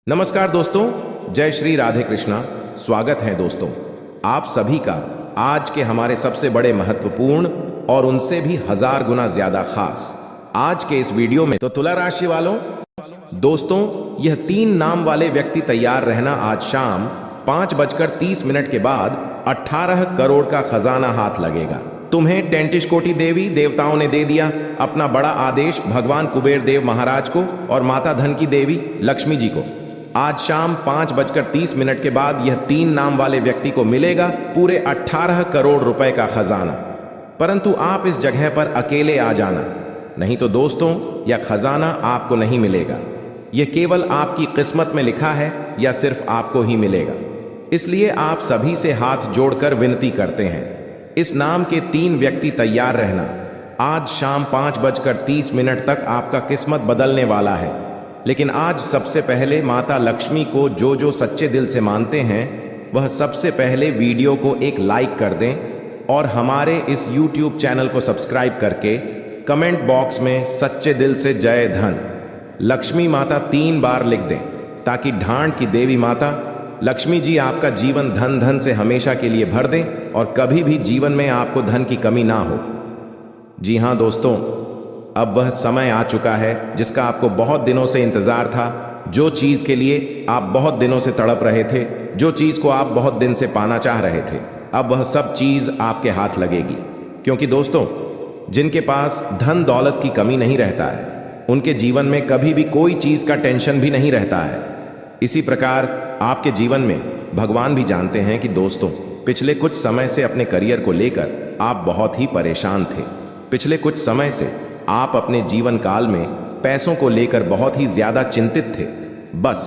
नमस्कार दोस्तों, जय श्री राधे कृष्णा। स्वागत है दोस्तों आप सभी का आज के हमारे सबसे बड़े महत्वपूर्ण और उनसे भी 1000 गुना ज्यादा खास आज के इस वीडियो में। तो तुला राशि वालों, दोस्तों यह 3 नाम वाले व्यक्ति तैयार रहना। आज शाम 5:30 के बाद 18 करोड़ का खजाना हाथ लगेगा। तुम्हें 33 कोटि देवी देवताओं ने दे दिया अपना बड़ा आदेश, भगवान कुबेर देव महाराज को और माता धन की देवी लक्ष्मी जी को। आज शाम 5:30 के बाद यह 3 नाम वाले व्यक्ति को मिलेगा पूरे 18 करोड़ रुपए का खजाना। परंतु आप इस जगह पर अकेले आ जाना, नहीं तो दोस्तों यह खजाना आपको नहीं मिलेगा। यह केवल आपकी किस्मत में लिखा है या सिर्फ आपको ही मिलेगा। इसलिए आप सभी से हाथ जोड़कर विनती करते हैं, इस नाम के 3 व्यक्ति तैयार रहना। आज शाम 5:30 तक आपका किस्मत बदलने वाला है। लेकिन आज सबसे पहले माता लक्ष्मी को जो सच्चे दिल से मानते हैं वह सबसे पहले वीडियो को एक लाइक कर दें और हमारे इस YouTube चैनल को सब्सक्राइब करके कमेंट बॉक्स में सच्चे दिल से जय धन लक्ष्मी माता 3 बार लिख दें, ताकि ढांड की देवी माता लक्ष्मी जी आपका जीवन धन से हमेशा के लिए भर दें और कभी भी जीवन में आपको धन की कमी ना हो। जी हाँ दोस्तों, अब वह समय आ चुका है जिसका आपको बहुत दिनों से इंतजार था। जो चीज के लिए आप बहुत दिनों से तड़प रहे थे, जो चीज को आप बहुत दिन से पाना चाह रहे थे, अब वह सब चीज आपके हाथ लगेगी। क्योंकि दोस्तों जिनके पास धन दौलत की कमी नहीं रहता है, उनके जीवन में कभी भी कोई चीज का टेंशन भी नहीं रहता है। इसी प्रकार आपके जीवन में भगवान भी जानते हैं कि दोस्तों पिछले कुछ समय से अपने करियर को लेकर आप बहुत ही परेशान थे। पिछले कुछ समय से आप अपने जीवन काल में पैसों को लेकर बहुत ही ज्यादा चिंतित थे। बस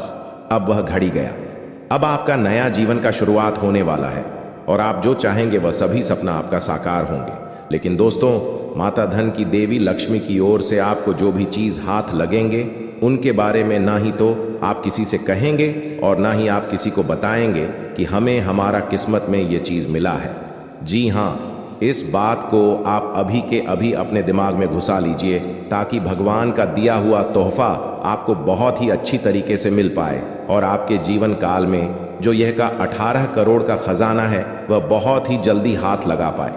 अब वह घड़ी गया। अब आपका नया जीवन का शुरुआत होने वाला है और आप जो चाहेंगे वह सभी सपना आपका साकार होंगे। लेकिन दोस्तों माता धन की देवी लक्ष्मी की ओर से आपको जो भी चीज हाथ लगेंगे उनके बारे में ना ही तो आप किसी से कहेंगे और ना ही आप किसी को बताएंगे कि हमें हमारा किस्मत में ये चीज मिला है। जी हाँ, इस बात को आप अभी के अभी अपने दिमाग में घुसा लीजिए, ताकि भगवान का दिया हुआ तोहफा आपको बहुत ही अच्छी तरीके से मिल पाए और आपके जीवन काल में जो यह का 18 करोड़ का खजाना है वह बहुत ही जल्दी हाथ लगा पाए।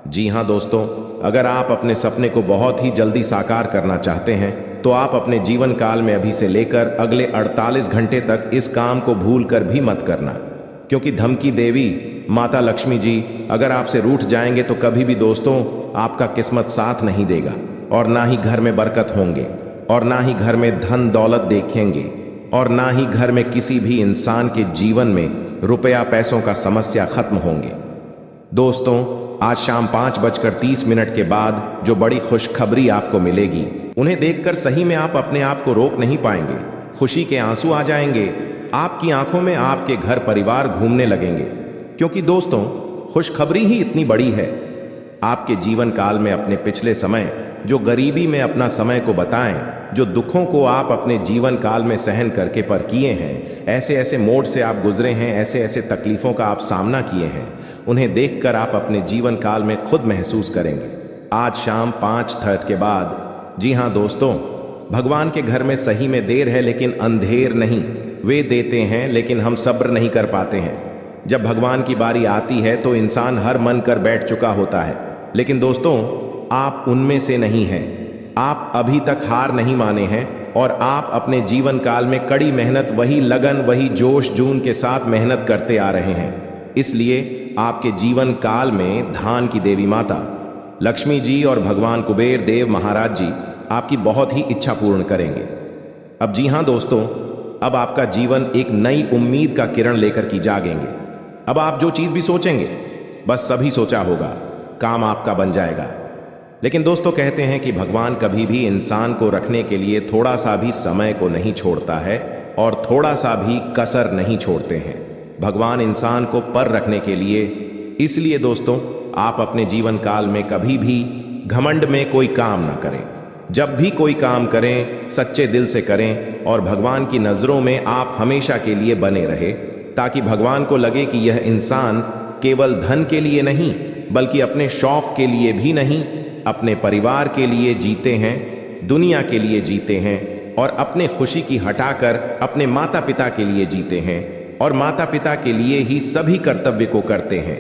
जी हाँ दोस्तों, अगर आप अपने सपने को बहुत ही जल्दी साकार करना चाहते हैं तो आप अपने जीवन काल में अभी से लेकर अगले 48 घंटे तक इस काम को भूल कर भी मत करना। क्योंकि धन की देवी माता लक्ष्मी जी अगर आपसे रूठ जाएंगे तो कभी भी दोस्तों आपका किस्मत साथ नहीं देगा और ना ही घर में बरकत होंगे और ना ही घर में धन दौलत देखेंगे और ना ही घर में किसी भी इंसान के जीवन में रुपया पैसों का समस्या खत्म होंगे। दोस्तों आज शाम 5:30 के बाद जो बड़ी खुशखबरी आपको मिलेगी, उन्हें देखकर सही में आप अपने आप को रोक नहीं पाएंगे। खुशी के आंसू आ जाएंगे, आपकी आंखों में आपके घर परिवार घूमने लगेंगे। क्योंकि दोस्तों खुशखबरी ही इतनी बड़ी है। आपके जीवन काल में अपने पिछले समय जो गरीबी में अपना समय को बताएं, जो दुखों को आप अपने जीवन काल में सहन करके पर किए हैं, ऐसे ऐसे मोड़ से आप गुजरे हैं, ऐसे ऐसे तकलीफों का आप सामना किए हैं, उन्हें देखकर आप अपने जीवन काल में खुद महसूस करेंगे आज शाम 5:30 के बाद। जी हाँ दोस्तों, भगवान के घर में सही में देर है लेकिन अंधेर नहीं। वे देते हैं लेकिन हम सब्र नहीं कर पाते हैं। जब भगवान की बारी आती है तो इंसान हर मन कर बैठ चुका होता है। लेकिन दोस्तों आप उनमें से नहीं हैं। आप अभी तक हार नहीं माने हैं और आप अपने जीवन काल में कड़ी मेहनत, वही लगन, वही जोश जून के साथ मेहनत करते आ रहे हैं। इसलिए आपके जीवन काल में धान की देवी माता लक्ष्मी जी और भगवान कुबेर देव महाराज जी आपकी बहुत ही इच्छा पूर्ण करेंगे। अब जी हाँ दोस्तों, अब आपका जीवन एक नई उम्मीद का किरण लेकर की जागेंगे। अब आप जो चीज भी सोचेंगे बस सभी सोचा होगा, काम आपका बन जाएगा। लेकिन दोस्तों कहते हैं कि भगवान कभी भी इंसान को रखने के लिए थोड़ा सा भी समय को नहीं छोड़ता है और थोड़ा सा भी कसर नहीं छोड़ते हैं। भगवान इंसान को पर रखने के लिए। इसलिए दोस्तों आप अपने जीवन काल में कभी भी घमंड में कोई काम ना करें। जब भी कोई काम करें सच्चे दिल से करें और भगवान की नजरों में आप हमेशा के लिए बने रहे, ताकि भगवान को लगे कि यह इंसान केवल धन के लिए नहीं बल्कि अपने शौक के लिए भी नहीं, अपने परिवार के लिए जीते हैं, दुनिया के लिए जीते हैं, और अपने खुशी की हटाकर अपने माता पिता के लिए जीते हैं और माता पिता के लिए ही सभी कर्तव्य को करते हैं।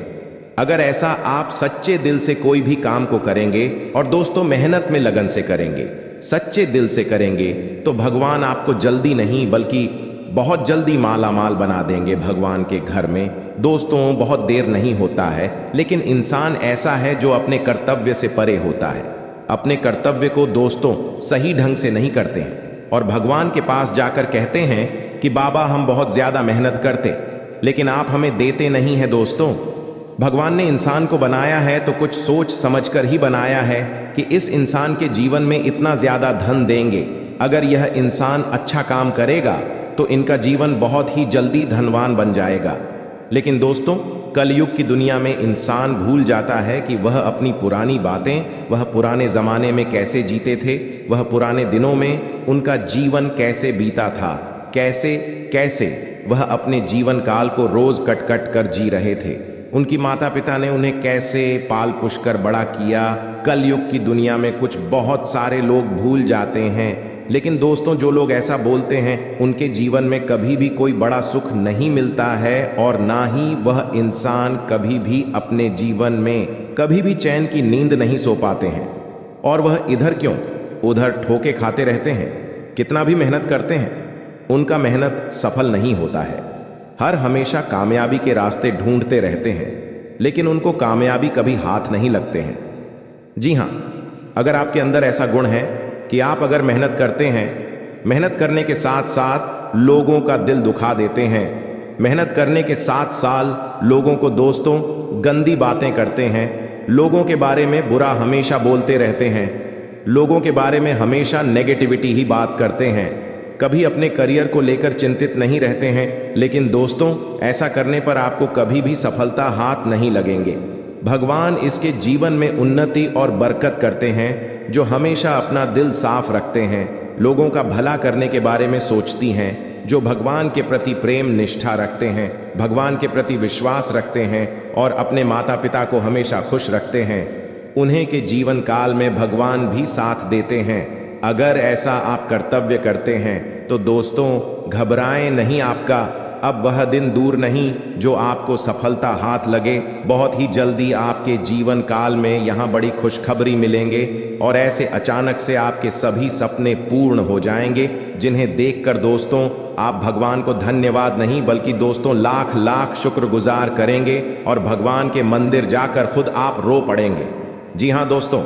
अगर ऐसा आप सच्चे दिल से कोई भी काम को करेंगे और दोस्तों मेहनत में लगन से करेंगे, सच्चे दिल से करेंगे, तो भगवान आपको जल्दी नहीं बल्कि बहुत जल्दी माला माल बना देंगे भगवान के घर में। दोस्तों बहुत देर नहीं होता है, लेकिन इंसान ऐसा है जो अपने कर्तव्य से परे होता है। अपने कर्तव्य को दोस्तों सही ढंग से नहीं करते हैं और भगवान के पास जाकर कहते हैं कि बाबा हम बहुत ज्यादा मेहनत करते, लेकिन आप हमें देते नहीं हैं। दोस्तों भगवान ने इंसान को बनाया है तो कुछ सोच समझकर ही बनाया है कि इस इंसान के जीवन में इतना ज्यादा धन देंगे। अगर यह इंसान अच्छा काम करेगा तो इनका जीवन बहुत ही जल्दी धनवान बन जाएगा। लेकिन दोस्तों कलयुग की दुनिया में इंसान भूल जाता है कि वह अपनी पुरानी बातें, वह पुराने जमाने में कैसे जीते थे, वह पुराने दिनों में उनका जीवन कैसे बीता था, कैसे कैसे वह अपने जीवन काल को रोज कट कट कर जी रहे थे। उनकी माता पिता ने उन्हें कैसे पाल पुष कर बड़ा किया। कलयुग की दुनिया में कुछ बहुत सारे लोग भूल जाते हैं। लेकिन दोस्तों जो लोग ऐसा बोलते हैं उनके जीवन में कभी भी कोई बड़ा सुख नहीं मिलता है और ना ही वह इंसान कभी भी अपने जीवन में कभी भी चैन की नींद नहीं सो पाते हैं। और वह इधर क्यों उधर ठोके खाते रहते हैं, कितना भी मेहनत करते हैं उनका मेहनत सफल नहीं होता है। हर हमेशा कामयाबी के रास्ते ढूंढते रहते हैं, लेकिन उनको कामयाबी कभी हाथ नहीं लगते हैं। जी हाँ, अगर आपके अंदर ऐसा गुण है कि आप अगर मेहनत करते हैं, मेहनत करने के साथ साथ लोगों का दिल दुखा देते हैं, मेहनत करने के 7 साल लोगों को दोस्तों गंदी बातें करते हैं, लोगों के बारे में बुरा हमेशा बोलते रहते हैं, लोगों के बारे में हमेशा नेगेटिविटी ही बात करते हैं, कभी अपने करियर को लेकर चिंतित नहीं रहते हैं, लेकिन दोस्तों ऐसा करने पर आपको कभी भी सफलता हाथ नहीं लगेंगे। भगवान इसके जीवन में उन्नति और बरकत करते हैं जो हमेशा अपना दिल साफ रखते हैं, लोगों का भला करने के बारे में सोचती हैं, जो भगवान के प्रति प्रेम निष्ठा रखते हैं, भगवान के प्रति विश्वास रखते हैं और अपने माता पिता को हमेशा खुश रखते हैं। उन्हें के जीवन काल में भगवान भी साथ देते हैं। अगर ऐसा आप कर्तव्य करते हैं तो दोस्तों घबराएं नहीं, आपका अब वह दिन दूर नहीं जो आपको सफलता हाथ लगे। बहुत ही जल्दी आपके जीवन काल में यहाँ बड़ी खुशखबरी मिलेंगे और ऐसे अचानक से आपके सभी सपने पूर्ण हो जाएंगे, जिन्हें देखकर दोस्तों आप भगवान को धन्यवाद नहीं बल्कि दोस्तों लाख लाख शुक्रगुजार करेंगे और भगवान के मंदिर जाकर खुद आप रो पड़ेंगे। जी हाँ दोस्तों,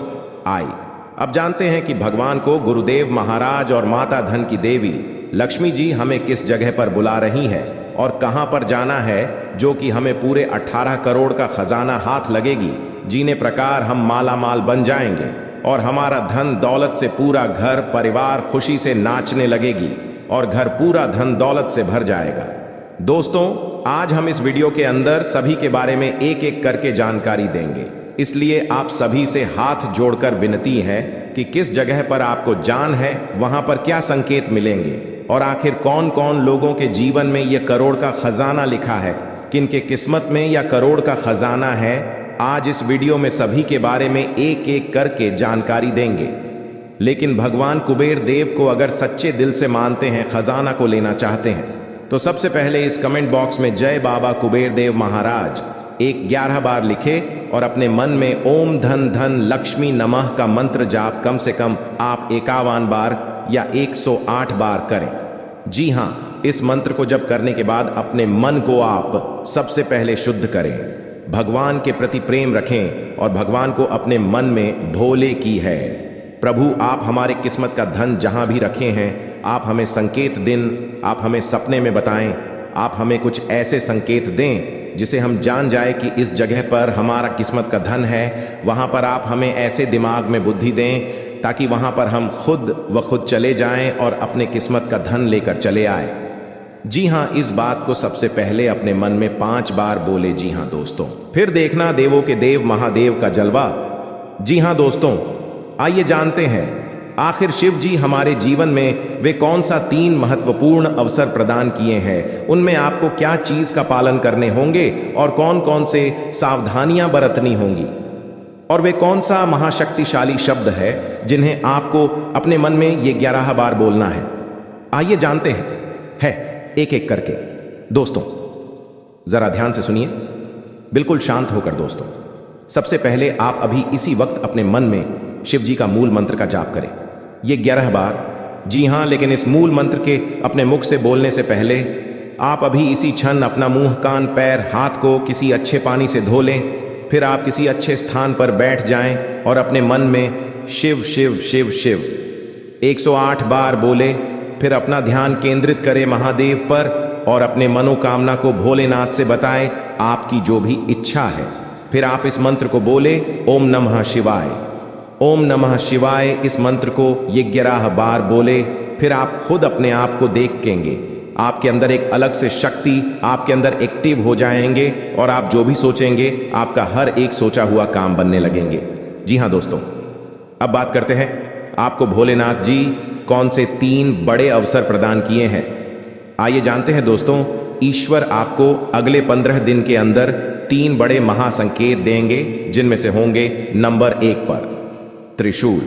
अब जानते हैं कि भगवान को गुरुदेव महाराज और माता धन की देवी लक्ष्मी जी हमें किस जगह पर बुला रही है और कहां पर जाना है, जो कि हमें पूरे 18 करोड़ का खजाना हाथ लगेगी, जीने प्रकार हम माला माल बन जाएंगे और हमारा धन दौलत से पूरा घर परिवार खुशी से नाचने लगेगी और घर पूरा धन दौलत से भर जाएगा। दोस्तों आज हम इस वीडियो के अंदर सभी के बारे में एक एक करके जानकारी देंगे, इसलिए आप सभी से हाथ जोड़कर विनती है कि किस जगह पर आपको जान है, वहां पर क्या संकेत मिलेंगे और आखिर कौन कौन लोगों के जीवन में यह करोड़ का खजाना लिखा है, किनके किस्मत में यह करोड़ का खजाना है। आज इस वीडियो में सभी के बारे में एक एक करके जानकारी देंगे। लेकिन भगवान कुबेर देव को अगर सच्चे दिल से मानते हैं, खजाना को लेना चाहते हैं, तो सबसे पहले इस कमेंट बॉक्स में जय बाबा कुबेर देव महाराज 11 बार लिखे और अपने मन में ओम धन धन लक्ष्मी नमः का मंत्र जाप कम से कम आप 51 बार या 108 बार करें। जी हाँ, इस मंत्र को जब करने के बाद अपने मन को आप सबसे पहले शुद्ध करें, भगवान के प्रति प्रेम रखें और भगवान को अपने मन में भोले की है। प्रभु आप हमारे किस्मत का धन जहां भी रखे हैं, आप हमें संकेत दिन, आप हमें सपने में बताएं, आप हमें कुछ ऐसे संकेत दें जिसे हम जान जाए कि इस जगह पर हमारा किस्मत का धन है। वहां पर आप हमें ऐसे दिमाग में बुद्धि दें ताकि वहां पर हम खुद व खुद चले जाएं और अपने किस्मत का धन लेकर चले आए। जी हाँ, इस बात को सबसे पहले अपने मन में 5 बार बोले। जी हाँ दोस्तों, फिर देखना देवों के देव महादेव का जलवा। जी हाँ दोस्तों, आइए जानते हैं आखिर शिव जी हमारे जीवन में वे कौन सा 3 महत्वपूर्ण अवसर प्रदान किए हैं, उनमें आपको क्या चीज का पालन करने होंगे और कौन कौन से सावधानियां बरतनी होंगी, और वे कौन सा महाशक्तिशाली शब्द है जिन्हें आपको अपने मन में ये 11 बार बोलना है। आइए जानते हैं है एक एक करके। दोस्तों जरा ध्यान से सुनिए, बिल्कुल शांत होकर दोस्तों। सबसे पहले आप अभी इसी वक्त अपने मन में शिव जी का मूल मंत्र का जाप करें। ये 11 बार, जी हाँ, लेकिन इस मूल मंत्र के अपने मुख से बोलने से पहले आप अभी इसी क्षण अपना मुंह, कान, पैर, हाथ को किसी अच्छे पानी से धो लें। फिर आप किसी अच्छे स्थान पर बैठ जाएं और अपने मन में शिव शिव शिव शिव 108 बार बोले। फिर अपना ध्यान केंद्रित करें महादेव पर और अपने मनोकामना को भोलेनाथ से बताएं, आपकी जो भी इच्छा है। फिर आप इस मंत्र को बोले, ओम नमः शिवाय, ओम नमः शिवाय। इस मंत्र को ये 11 बार बोले। फिर आप खुद अपने आप को देखेंगे, आपके अंदर एक अलग से शक्ति आपके अंदर एक्टिव हो जाएंगे और आप जो भी सोचेंगे आपका हर एक सोचा हुआ काम बनने लगेंगे। जी हाँ दोस्तों, अब बात करते हैं आपको भोलेनाथ जी कौन से 3 बड़े अवसर प्रदान किए हैं। आइए जानते हैं दोस्तों। ईश्वर आपको अगले 15 दिन के अंदर 3 बड़े महासंकेत देंगे, जिनमें से होंगे नंबर 1 पर त्रिशूल,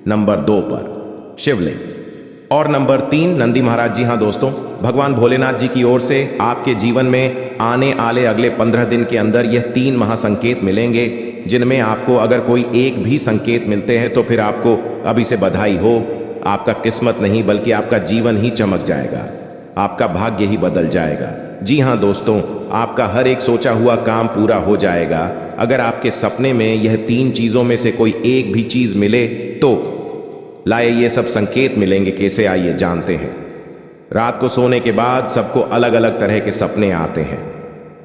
नंबर 2 पर शिवलिंग और नंबर 3 नंदी महाराज। जी हाँ दोस्तों, भगवान भोलेनाथ जी की ओर से आपके जीवन में आने वाले अगले 15 दिन के अंदर यह 3 महासंकेत मिलेंगे, जिनमें आपको अगर कोई एक भी संकेत मिलते हैं तो फिर आपको अभी से बधाई हो। आपका किस्मत नहीं बल्कि आपका जीवन ही चमक जाएगा, आपका भाग्य ही बदल जाएगा। जी हाँ दोस्तों, आपका हर एक सोचा हुआ काम पूरा हो जाएगा। अगर आपके सपने में यह 3 चीजों में से कोई एक भी चीज मिले तो लाए ये सब संकेत मिलेंगे। कैसे, आइए जानते हैं। रात को सोने के बाद सबको अलग अलग तरह के सपने आते हैं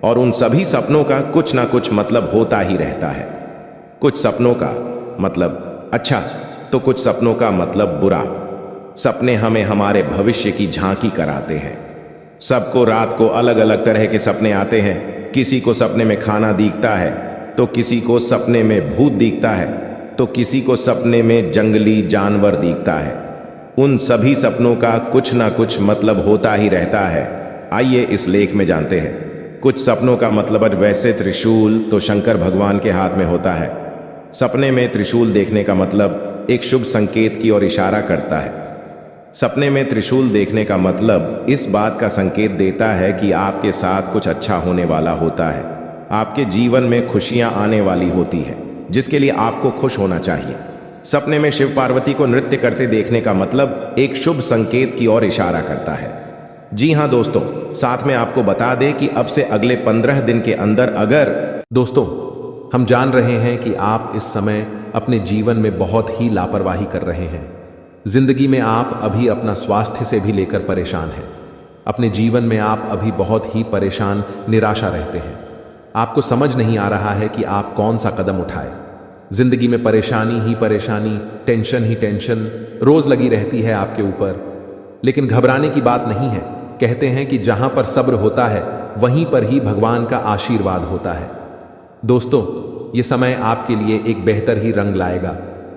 और उन सभी सपनों का कुछ ना कुछ मतलब होता ही रहता है। कुछ सपनों का मतलब अच्छा तो कुछ सपनों का मतलब बुरा। सपने हमें हमारे भविष्य की झांकी कराते हैं। सबको रात को अलग अलग तरह के सपने आते हैं। किसी को सपने में खाना दिखता है तो किसी को सपने में भूत दिखता है तो किसी को सपने में जंगली जानवर दिखता है। उन सभी सपनों का कुछ ना कुछ मतलब होता ही रहता है। आइए इस लेख में जानते हैं। कुछ सपनों का मतलब वैसे त्रिशूल तो शंकर भगवान के हाथ में होता है। सपने में त्रिशूल देखने का मतलब एक शुभ संकेत की ओर इशारा करता है। सपने में त्रिशूल देखने का मतलब इस बात का संकेत देता है कि आपके साथ कुछ अच्छा होने वाला होता है। आपके जीवन में खुशियां आने वाली होती है, जिसके लिए आपको खुश होना चाहिए। सपने में शिव पार्वती को नृत्य करते देखने का मतलब एक शुभ संकेत की ओर इशारा करता है। जी हाँ दोस्तों, साथ में आपको बता दें कि अब से अगले 15 दिन के अंदर अगर दोस्तों हम जान रहे हैं कि आप इस समय अपने जीवन में बहुत ही लापरवाही कर रहे हैं। जिंदगी में आप अभी अपना स्वास्थ्य से भी लेकर परेशान हैं। अपने जीवन में आप अभी बहुत ही परेशान, निराशा रहते हैं। आपको समझ नहीं आ रहा है कि आप कौन सा कदम उठाए। जिंदगी में परेशानी ही परेशानी, टेंशन ही टेंशन रोज लगी रहती है आपके ऊपर। लेकिन घबराने की बात नहीं है। कहते हैं कि जहां पर सब्र होता है वहीं पर ही भगवान का आशीर्वाद होता है। दोस्तों, ये समय आपके लिए एक बेहतर ही रंग लाएगा,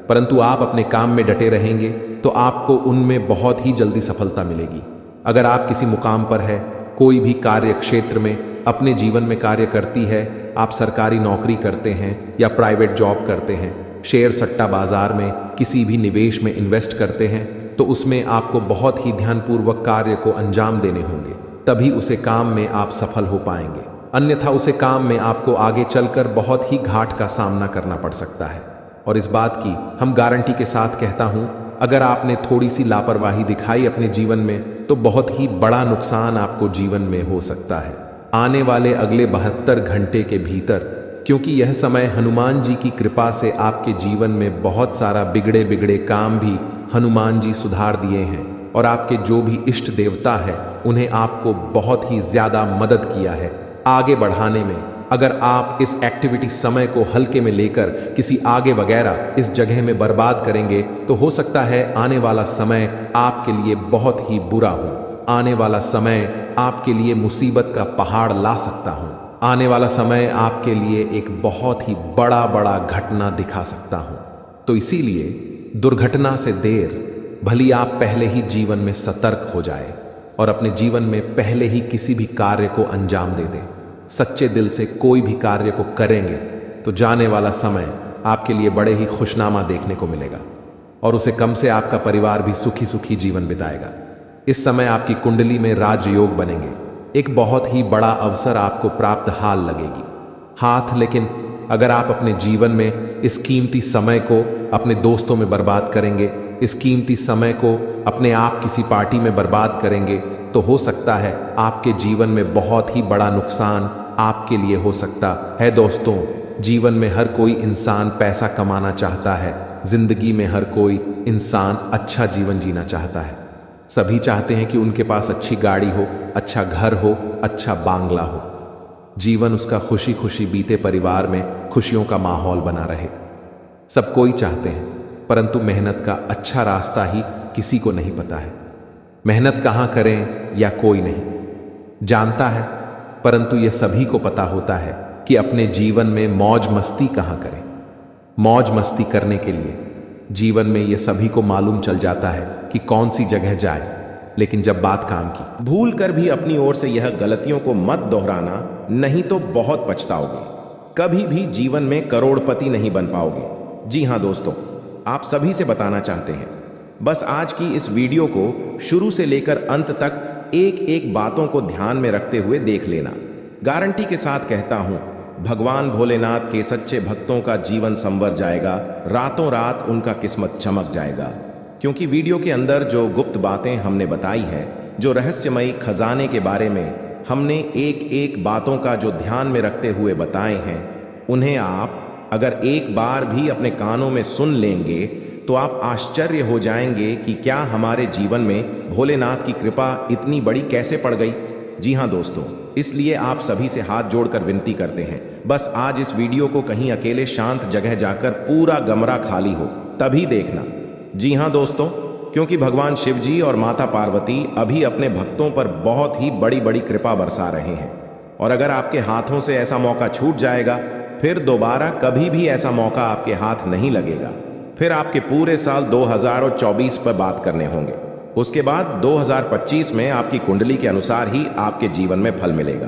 परंतु आप अपने काम में डटे रहेंगे तो आपको उनमें बहुत ही जल्दी सफलता मिलेगी। अगर आप किसी मुकाम पर है, कोई भी कार्य क्षेत्र में अपने जीवन में कार्य करती है, आप सरकारी नौकरी करते हैं या प्राइवेट जॉब करते हैं, शेयर सट्टा बाजार में किसी भी निवेश में इन्वेस्ट करते हैं, तो उसमें आपको बहुत ही ध्यानपूर्वक कार्य को अंजाम देने होंगे, तभी उसे काम में आप सफल हो पाएंगे। अन्यथा उसे काम में आपको आगे चलकर बहुत ही घाट का सामना करना पड़ सकता है। और इस बात की हम गारंटी के साथ कहता हूं, अगर आपने थोड़ी सी लापरवाही दिखाई अपने जीवन में तो बहुत ही बड़ा नुकसान आपको जीवन में हो सकता है आने वाले अगले 72 घंटे के भीतर, क्योंकि यह समय हनुमान जी की कृपा से आपके जीवन में बहुत सारा बिगड़े बिगड़े काम भी हनुमान जी सुधार दिए हैं और आपके जो भी इष्ट देवता है उन्हें आपको बहुत ही ज्यादा मदद किया है आगे बढ़ाने में। अगर आप इस एक्टिविटी समय को हल्के में लेकर किसी आगे वगैरह इस जगह में बर्बाद करेंगे तो हो सकता है आने वाला समय आपके लिए बहुत ही बुरा हो। आने वाला समय आपके लिए मुसीबत का पहाड़ ला सकता हूं। आने वाला समय आपके लिए एक बहुत ही बड़ा बड़ा घटना दिखा सकता हूं। तो इसीलिए दुर्घटना से देर भली आप पहले ही जीवन में सतर्क हो जाए और अपने जीवन में पहले ही किसी भी कार्य को अंजाम दे दें। सच्चे दिल से कोई भी कार्य को करेंगे तो जाने वाला समय आपके लिए बड़े ही खुशनामा देखने को मिलेगा और उसे कम से आपका परिवार भी सुखी सुखी जीवन बिताएगा। इस समय आपकी कुंडली में राजयोग बनेंगे। एक बहुत ही बड़ा अवसर आपको प्राप्त हाल लगेगी हाथ। लेकिन अगर आप अपने जीवन में इस कीमती समय को अपने दोस्तों में बर्बाद करेंगे, इस कीमती समय को अपने आप किसी पार्टी में बर्बाद करेंगे, तो हो सकता है आपके जीवन में बहुत ही बड़ा नुकसान आपके लिए हो सकता है। दोस्तों, जीवन में हर कोई इंसान पैसा कमाना चाहता है। जिंदगी में हर कोई इंसान अच्छा जीवन जीना चाहता है। सभी चाहते हैं कि उनके पास अच्छी गाड़ी हो, अच्छा घर हो, अच्छा बांग्ला हो। जीवन उसका खुशी खुशी बीते, परिवार में खुशियों का माहौल बना रहे। सब कोई चाहते हैं, परंतु मेहनत का अच्छा रास्ता ही किसी को नहीं पता है। मेहनत कहाँ करें या कोई नहीं जानता है, परंतु यह सभी को पता होता है कि अपने जीवन में मौज मस्ती कहाँ करें। मौज मस्ती करने के लिए जीवन में यह सभी को मालूम चल जाता है कि कौन सी जगह जाए, लेकिन जब बात काम की, भूल कर भी अपनी ओर से यह गलतियों को मत दोहराना, नहीं तो बहुत पछताओगे। कभी भी जीवन में करोड़पति नहीं बन पाओगे। जी हाँ दोस्तों, आप सभी से बताना चाहते हैं, बस आज की इस वीडियो को शुरू से लेकर अंत तक एक एक बातों को ध्यान में रखते हुए देख लेना। गारंटी के साथ कहता हूं, भगवान भोलेनाथ के सच्चे भक्तों का जीवन संवर जाएगा, रातों रात उनका किस्मत चमक जाएगा। क्योंकि वीडियो के अंदर जो गुप्त बातें हमने बताई है, जो रहस्यमयी खजाने के बारे में हमने एक एक बातों का जो ध्यान में रखते हुए बताए हैं, उन्हें आप अगर एक बार भी अपने कानों में सुन लेंगे तो आप आश्चर्य हो जाएंगे कि क्या हमारे जीवन में भोलेनाथ की कृपा इतनी बड़ी कैसे पड़ गई। जी हाँ दोस्तों, इसलिए आप सभी से हाथ जोड़कर विनती करते हैं, बस आज इस वीडियो को कहीं अकेले शांत जगह जाकर पूरा कमरा खाली हो तभी देखना। जी हाँ दोस्तों, क्योंकि भगवान शिव जी और माता पार्वती अभी अपने भक्तों पर बहुत ही बड़ी बड़ी कृपा बरसा रहे हैं। और अगर आपके हाथों से ऐसा मौका छूट जाएगा, फिर दोबारा कभी भी ऐसा मौका आपके हाथ नहीं लगेगा। फिर आपके पूरे साल 2024 पर बात करने होंगे। उसके बाद 2025 में आपकी कुंडली के अनुसार ही आपके जीवन में फल मिलेगा।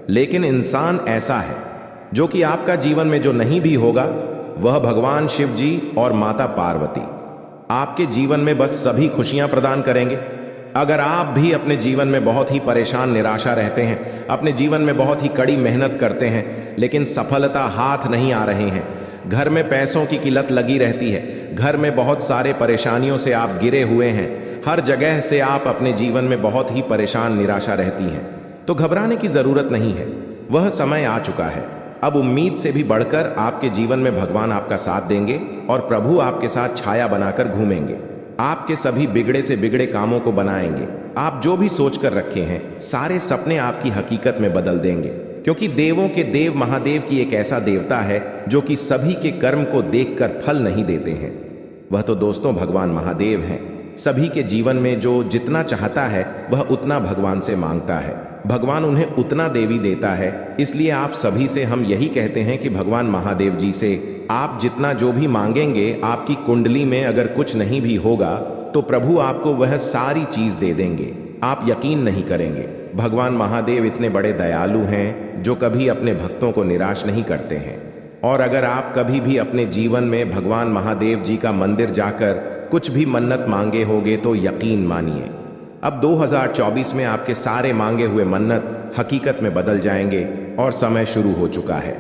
लेकिन इंसान ऐसा है जो कि आपका जीवन में जो नहीं भी होगा, वह भगवान शिव जी और माता पार्वती आपके जीवन में बस सभी खुशियां प्रदान करेंगे। अगर आप भी अपने जीवन में बहुत ही परेशान निराशा रहते हैं, अपने जीवन में बहुत ही कड़ी मेहनत करते हैं, लेकिन सफलता हाथ नहीं आ रहे हैं, घर में पैसों की किल्लत लगी रहती है, घर में बहुत सारे परेशानियों से आप गिरे हुए हैं, हर जगह से आप अपने जीवन में बहुत ही परेशान निराशा रहती हैं, तो घबराने की जरूरत नहीं है। वह समय आ चुका है। अब उम्मीद से भी बढ़कर आपके जीवन में भगवान आपका साथ देंगे और प्रभु आपके साथ छाया बनाकर घूमेंगे। आपके सभी बिगड़े से बिगड़े कामों को बनाएंगे। आप जो भी सोचकर रखे हैं, सारे सपने आपकी हकीकत में बदल देंगे। क्योंकि देवों के देव महादेव की एक ऐसा देवता है जो कि सभी के कर्म को देखकर फल नहीं देते हैं। वह तो दोस्तों भगवान महादेव हैं। सभी के जीवन में जो जितना चाहता है वह उतना भगवान से मांगता है, भगवान उन्हें उतना देवी देता है। इसलिए आप सभी से हम यही कहते हैं कि भगवान महादेव जी से आप जितना जो भी मांगेंगे, आपकी कुंडली में अगर कुछ नहीं भी होगा तो प्रभु आपको वह सारी चीज दे देंगे। आप यकीन नहीं करेंगे, भगवान महादेव इतने बड़े दयालु हैं जो कभी अपने भक्तों को निराश नहीं करते हैं। और अगर आप कभी भी अपने जीवन में भगवान महादेव जी का मंदिर जाकर कुछ भी मन्नत मांगे होगे तो यकीन मानिए, अब 2024 में आपके सारे मांगे हुए मन्नत हकीकत में बदल जाएंगे और समय शुरू हो चुका है।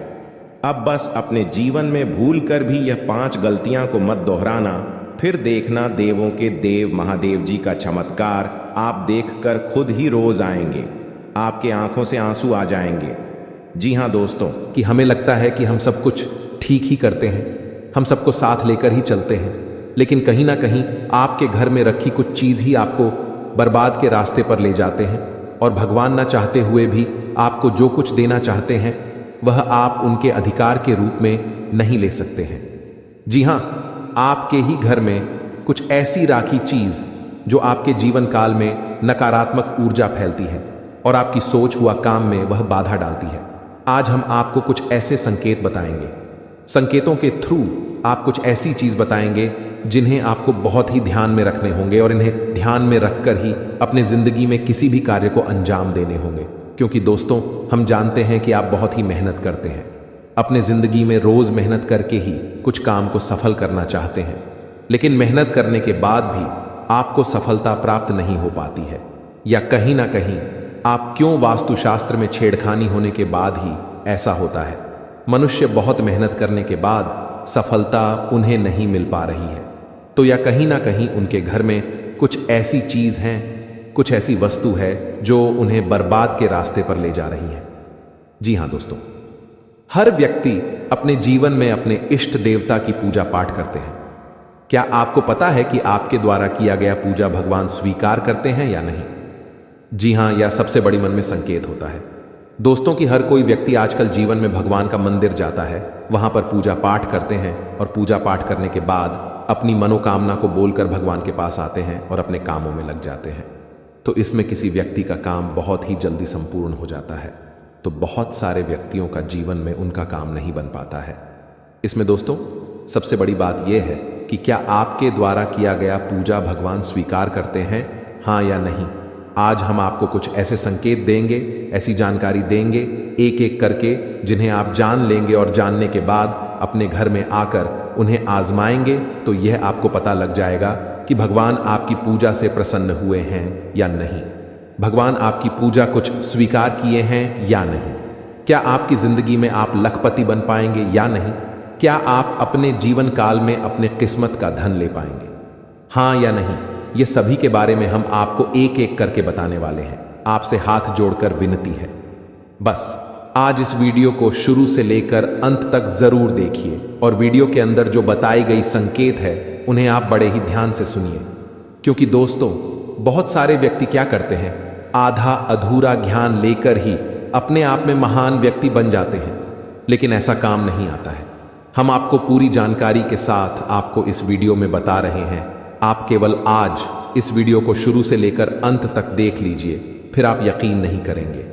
अब बस अपने जीवन में भूल कर भी यह 5 गलतियां को मत दोहराना, फिर देखना देवों के देव महादेव जी का चमत्कार आप देखकर खुद ही रोज आएंगे, आपके आंखों से आंसू आ जाएंगे। जी हाँ दोस्तों, कि हमें लगता है कि हम सब कुछ ठीक ही करते हैं, हम सबको साथ लेकर ही चलते हैं, लेकिन कहीं ना कहीं आपके घर में रखी कुछ चीज ही आपको बर्बाद के रास्ते पर ले जाते हैं। और भगवान ना चाहते हुए भी आपको जो कुछ देना चाहते हैं वह आप उनके अधिकार के रूप में नहीं ले सकते हैं। जी हाँ, आपके ही घर में कुछ ऐसी राखी चीज जो आपके जीवन काल में नकारात्मक ऊर्जा फैलती है और आपकी सोच हुआ काम में वह बाधा डालती है। आज हम आपको कुछ ऐसे संकेत बताएंगे। संकेतों के थ्रू आप कुछ ऐसी चीज बताएंगे जिन्हें आपको बहुत ही ध्यान में रखने होंगे और इन्हें ध्यान में रखकर ही अपने जिंदगी में किसी भी कार्य को अंजाम देने होंगे। क्योंकि दोस्तों, हम जानते हैं कि आप बहुत ही मेहनत करते हैं, अपने जिंदगी में रोज मेहनत करके ही कुछ काम को सफल करना चाहते हैं, लेकिन मेहनत करने के बाद भी आपको सफलता प्राप्त नहीं हो पाती है, या कहीं ना कहीं आप क्यों वास्तुशास्त्र में छेड़खानी होने के बाद ही ऐसा होता है। मनुष्य बहुत मेहनत करने के बाद सफलता उन्हें नहीं मिल पा रही है, तो या कहीं ना कहीं उनके घर में कुछ ऐसी चीज है, कुछ ऐसी वस्तु है जो उन्हें बर्बाद के रास्ते पर ले जा रही है। जी हां दोस्तों, हर व्यक्ति अपने जीवन में अपने इष्ट देवता की पूजा पाठ करते हैं। क्या आपको पता है कि आपके द्वारा किया गया पूजा भगवान स्वीकार करते हैं या नहीं? जी हां, यह सबसे बड़ी मन में संकेत होता है दोस्तों कि हर कोई व्यक्ति आजकल जीवन में भगवान का मंदिर जाता है, वहां पर पूजा पाठ करते हैं और पूजा पाठ करने के बाद अपनी मनोकामना को बोलकर भगवान के पास आते हैं और अपने कामों में लग जाते हैं। तो इसमें किसी व्यक्ति का काम बहुत ही जल्दी संपूर्ण हो जाता है, तो बहुत सारे व्यक्तियों का जीवन में उनका काम नहीं बन पाता है। इसमें दोस्तों सबसे बड़ी बात यह है कि क्या आपके द्वारा किया गया पूजा भगवान स्वीकार करते हैं, हाँ या नहीं। आज हम आपको कुछ ऐसे संकेत देंगे, ऐसी जानकारी देंगे एक एक करके, जिन्हें आप जान लेंगे और जानने के बाद अपने घर में आकर उन्हें आजमाएंगे तो यह आपको पता लग जाएगा कि भगवान आपकी पूजा से प्रसन्न हुए हैं या नहीं, भगवान आपकी पूजा कुछ स्वीकार किए हैं या नहीं। क्या आपकी जिंदगी में आप लखपति बन पाएंगे या नहीं? क्या आप अपने जीवन काल में अपने किस्मत का धन ले पाएंगे, हाँ या नहीं? ये सभी के बारे में हम आपको एक एक करके बताने वाले हैं। आपसे हाथ जोड़कर विनती है, बस आज इस वीडियो को शुरू से लेकर अंत तक जरूर देखिए और वीडियो के अंदर जो बताई गई संकेत है उन्हें आप बड़े ही ध्यान से सुनिए, क्योंकि दोस्तों बहुत सारे व्यक्ति क्या करते हैं, आधा अधूरा ज्ञान लेकर ही अपने आप में महान व्यक्ति बन जाते हैं, लेकिन ऐसा काम नहीं आता है। हम आपको पूरी जानकारी के साथ आपको इस वीडियो में बता रहे हैं। आप केवल आज इस वीडियो को शुरू से लेकर अंत तक देख लीजिए, फिर आप यकीन नहीं करेंगे।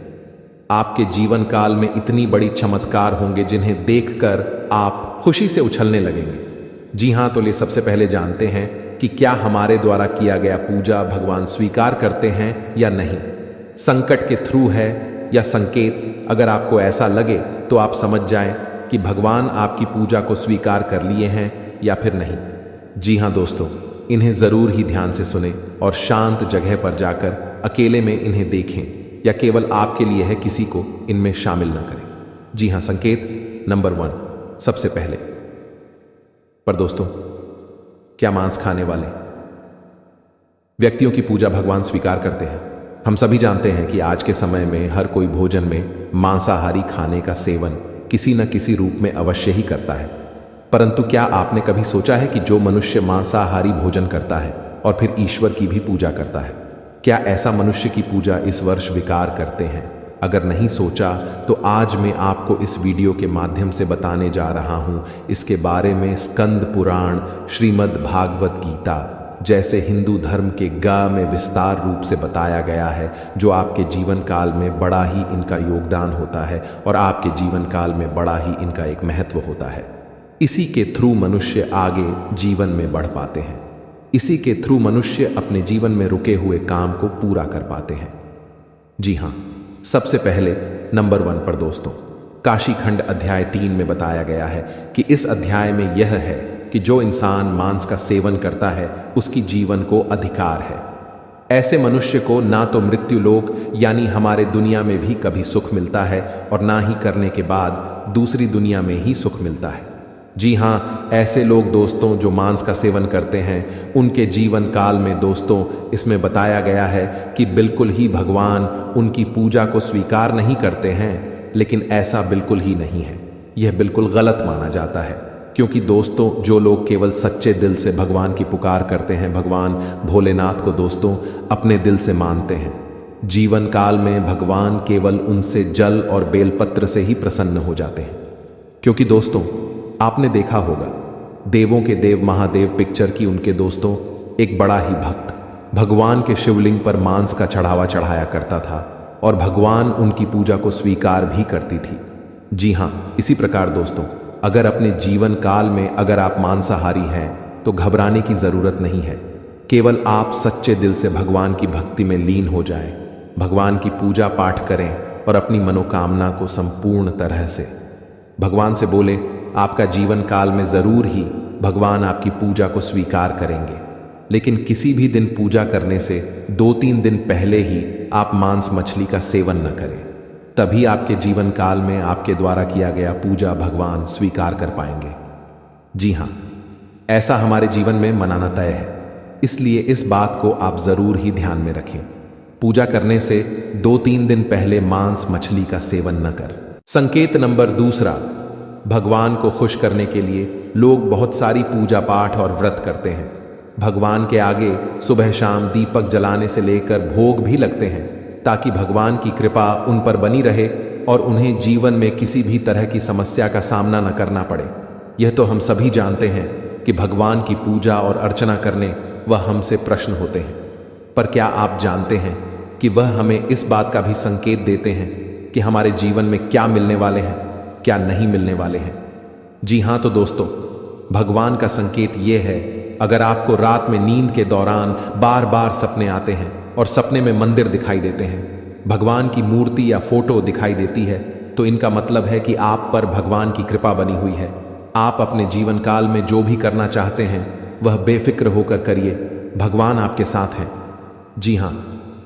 आपके जीवन काल में इतनी बड़ी चमत्कार होंगे जिन्हें देखकर आप खुशी से उछलने लगेंगे। जी हां, तो ले सबसे पहले जानते हैं कि क्या हमारे द्वारा किया गया पूजा भगवान स्वीकार करते हैं या नहीं। संकट के थ्रू है या संकेत, अगर आपको ऐसा लगे तो आप समझ जाएं कि भगवान आपकी पूजा को स्वीकार कर लिए हैं या फिर नहीं। जी हां दोस्तों, इन्हें जरूर ही ध्यान से सुने और शांत जगह पर जाकर अकेले में इन्हें देखें, या केवल आपके लिए है, किसी को इनमें शामिल ना करें। जी हां, संकेत नंबर 1 सबसे पहले पर दोस्तों, क्या मांस खाने वाले व्यक्तियों की पूजा भगवान स्वीकार करते हैं? हम सभी जानते हैं कि आज के समय में हर कोई भोजन में मांसाहारी खाने का सेवन किसी न किसी रूप में अवश्य ही करता है, परंतु क्या आपने कभी सोचा है कि जो मनुष्य मांसाहारी भोजन करता है और फिर ईश्वर की भी पूजा करता है, क्या ऐसा मनुष्य की पूजा इस वर्ष स्वीकार करते हैं? अगर नहीं सोचा तो आज मैं आपको इस वीडियो के माध्यम से बताने जा रहा हूं इसके बारे में। स्कंद पुराण, श्रीमद् भागवत गीता जैसे हिंदू धर्म के गा में विस्तार रूप से बताया गया है, जो आपके जीवन काल में बड़ा ही इनका योगदान होता है और आपके जीवन काल में बड़ा ही इनका एक महत्व होता है। इसी के थ्रू मनुष्य आगे जीवन में बढ़ पाते हैं, इसी के थ्रू मनुष्य अपने जीवन में रुके हुए काम को पूरा कर पाते हैं। जी हां, सबसे पहले नंबर 1 पर दोस्तों, काशी खंड अध्याय 3 में बताया गया है कि इस अध्याय में यह है कि जो इंसान मांस का सेवन करता है उसकी जीवन को अधिकार है। ऐसे मनुष्य को ना तो मृत्यु लोक यानी हमारे दुनिया में भी कभी सुख मिलता है और ना ही करने के बाद दूसरी दुनिया में ही सुख मिलता है। जी हां, ऐसे लोग दोस्तों जो मांस का सेवन करते हैं उनके जीवन काल में दोस्तों इसमें बताया गया है कि बिल्कुल ही भगवान उनकी पूजा को स्वीकार नहीं करते हैं। लेकिन ऐसा बिल्कुल ही नहीं है, यह बिल्कुल गलत माना जाता है, क्योंकि दोस्तों जो लोग केवल सच्चे दिल से भगवान की पुकार करते हैं, भगवान भोलेनाथ को दोस्तों अपने दिल से मानते हैं, जीवन काल में भगवान केवल उनसे जल और बेलपत्र से ही प्रसन्न हो जाते हैं। क्योंकि दोस्तों आपने देखा होगा देवों के देव महादेव पिक्चर की उनके दोस्तों एक बड़ा ही भक्त भगवान के शिवलिंग पर मांस का चढ़ावा चढ़ाया करता था और भगवान उनकी पूजा को स्वीकार भी करती थी। जी हां, इसी प्रकार दोस्तों अगर अपने जीवन काल में अगर आप मांसाहारी हैं तो घबराने की जरूरत नहीं है। केवल आप सच्चे दिल से भगवान की भक्ति में लीन हो जाएं, भगवान की पूजा पाठ करें और अपनी मनोकामना को संपूर्ण तरह से भगवान से बोले, आपका जीवन काल में जरूर ही भगवान आपकी पूजा को स्वीकार करेंगे। लेकिन किसी भी दिन पूजा करने से 2-3 दिन पहले ही आप मांस मछली का सेवन न करें। तभी आपके जीवन काल में आपके द्वारा किया गया पूजा भगवान स्वीकार कर पाएंगे। जी हाँ, ऐसा हमारे जीवन में मनाना तय है, इसलिए इस बात को आप जरूर ही ध्यान में रखें। पूजा करने से 2-3 दिन पहले मांस मछली का सेवन न कर। संकेत नंबर 2, भगवान को खुश करने के लिए लोग बहुत सारी पूजा पाठ और व्रत करते हैं। भगवान के आगे सुबह शाम दीपक जलाने से लेकर भोग भी लगते हैं, ताकि भगवान की कृपा उन पर बनी रहे और उन्हें जीवन में किसी भी तरह की समस्या का सामना न करना पड़े। यह तो हम सभी जानते हैं कि भगवान की पूजा और अर्चना करने वह हमसे प्रश्न होते हैं, पर क्या आप जानते हैं कि वह हमें इस बात का भी संकेत देते हैं कि हमारे जीवन में क्या मिलने वाले हैं, क्या नहीं मिलने वाले हैं। जी हाँ, तो दोस्तों, भगवान का संकेत यह है, अगर आपको रात में नींद के दौरान बार बार सपने आते हैं और सपने में मंदिर दिखाई देते हैं, भगवान की मूर्ति या फोटो दिखाई देती है, तो इनका मतलब है कि आप पर भगवान की कृपा बनी हुई है। आप अपने जीवन काल में जो भी करना चाहते हैं वह बेफिक्र होकर करिए, भगवान आपके साथ हैं। जी हाँ,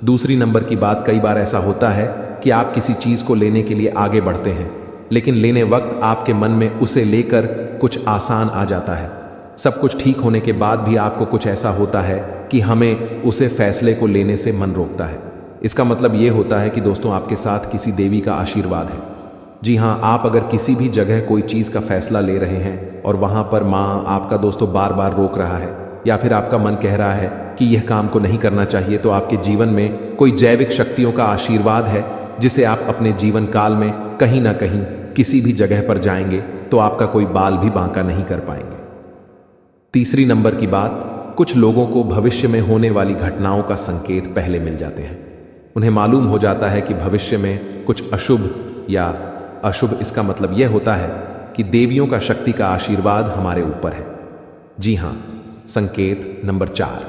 दूसरी नंबर की बात, कई बार ऐसा होता है कि आप किसी चीज को लेने के लिए आगे बढ़ते हैं, लेकिन लेने वक्त आपके मन में उसे लेकर कुछ आसान आ जाता है। सब कुछ ठीक होने के बाद भी आपको कुछ ऐसा होता है कि हमें उसे फैसले को लेने से मन रोकता है। इसका मतलब यह होता है कि दोस्तों, आपके साथ किसी देवी का आशीर्वाद है। जी हाँ, आप अगर किसी भी जगह कोई चीज का फैसला ले रहे हैं और वहां पर माँ आपका दोस्तों बार बार रोक रहा है, या फिर आपका मन कह रहा है कि यह काम को नहीं करना चाहिए, तो आपके जीवन में कोई जैविक शक्तियों का आशीर्वाद है, जिसे आप अपने जीवन काल में कहीं ना कहीं किसी भी जगह पर जाएंगे तो आपका कोई बाल भी बांका नहीं कर पाएंगे। तीसरी नंबर की बात, कुछ लोगों को भविष्य में होने वाली घटनाओं का संकेत पहले मिल जाते हैं। उन्हें मालूम हो जाता है कि भविष्य में कुछ अशुभ या अशुभ, इसका मतलब यह होता है कि देवियों का शक्ति का आशीर्वाद हमारे ऊपर है। जी हाँ, संकेत नंबर 4,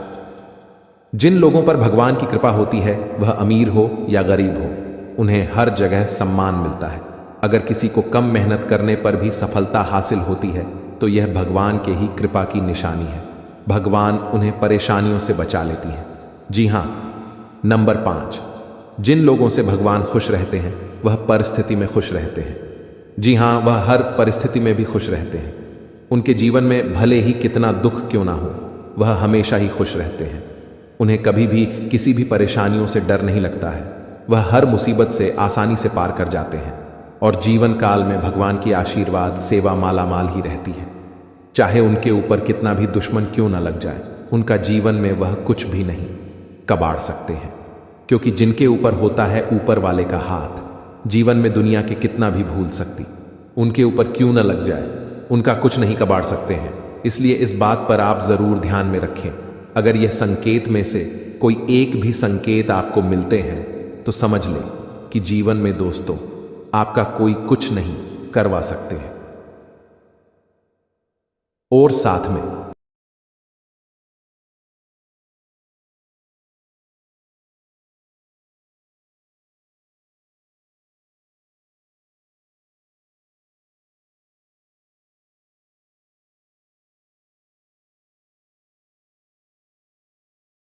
जिन लोगों पर भगवान की कृपा होती है, वह अमीर हो या गरीब हो, उन्हें हर जगह सम्मान मिलता है। अगर किसी को कम मेहनत करने पर भी सफलता हासिल होती है, तो यह भगवान के ही कृपा की निशानी है। भगवान उन्हें परेशानियों से बचा लेती है। जी हाँ, नंबर 5, जिन लोगों से भगवान खुश रहते हैं वह परिस्थिति में खुश रहते हैं। जी हाँ, वह हर परिस्थिति में भी खुश रहते हैं। उनके जीवन में भले ही कितना दुख क्यों ना हो, वह हमेशा ही खुश रहते हैं। उन्हें कभी भी किसी भी परेशानियों से डर नहीं लगता है। वह हर मुसीबत से आसानी से पार कर जाते हैं और जीवन काल में भगवान की आशीर्वाद सेवा मालामाल ही रहती है। चाहे उनके ऊपर कितना भी दुश्मन क्यों ना लग जाए, उनका जीवन में वह कुछ भी नहीं कबाड़ सकते हैं, क्योंकि जिनके ऊपर होता है ऊपर वाले का हाथ, जीवन में दुनिया के कितना भी भूल सकती, उनके ऊपर क्यों न लग जाए, उनका कुछ नहीं कबाड़ सकते हैं। इसलिए इस बात पर आप जरूर ध्यान में रखें। अगर यह संकेत में से कोई एक भी संकेत आपको मिलते हैं, तो समझ लें कि जीवन में दोस्तों आपका कोई कुछ नहीं करवा सकते हैं। और साथ में